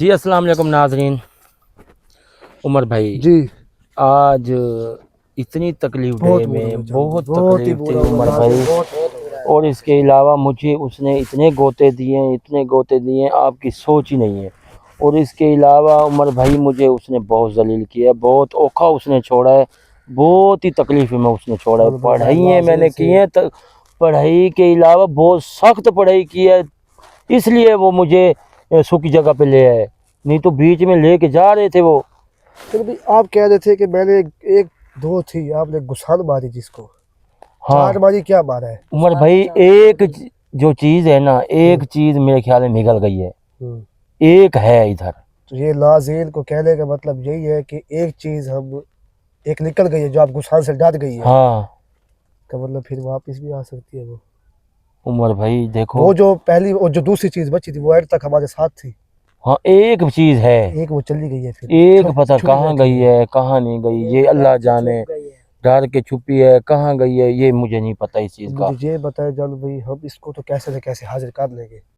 جی السلام علیکم ناظرین. عمر بھائی جی آج اتنی تکلیف بہت ڈے میں برا بہت بہت ہی تکلیف تھی برا عمر ہوا بھائی. بہت اور اس کے علاوہ مجھے اس نے اتنے گوتے دیے آپ کی سوچ ہی نہیں ہے. اور اس کے علاوہ عمر بھائی مجھے اس نے بہت ذلیل کیا ہے, بہت اوکھا اس نے چھوڑا ہے, بہت ہی تکلیف میں اس نے چھوڑا ہے. پڑھائی میں نے کی ہے, پڑھائی کے علاوہ بہت سخت پڑھائی کی ہے, اس لیے وہ مجھے سوکھی جگہ پہ لے آئے, نہیں تو بیچ میں لے کے جا رہے تھے وہ. پھر بھی آپ کہہ رہے تھے کہ میں نے ایک دو تھی, آپ نے گسان ماری جس کو ہاں چار ماری, کیا مارا ہے عمر بھائی, ایک جو چیز ہے نا, ایک چیز میرے خیال میں نگل گئی ہے, ایک ہے ادھر. تو یہ ناظرین کو کہنے کا مطلب یہی ہے کہ ایک چیز ہم ایک نکل گئی ہے جو آپ گسان سے ڈر گئی ہے, ہاں کا مطلب پھر واپس بھی آ سکتی ہے. عمر بھائی دیکھو, وہ جو پہلی اور جو دوسری چیز بچی تھی وہ اینڈ تک ہمارے ساتھ تھی, ہاں ایک چیز ہے, ایک وہ چلی گئی ہے, پھر ایک پتہ چھپ کہاں بیٹھی گئی ہے کہاں نہیں گئی, یہ اللہ جانے. ڈر کے چھپی ہے, کہاں گئی ہے یہ مجھے نہیں پتہ اس چیز کا. مجھے یہ بتائے جان بھائی, ہم اس کو تو کیسے نہ کیسے حاضر کر لیں گے.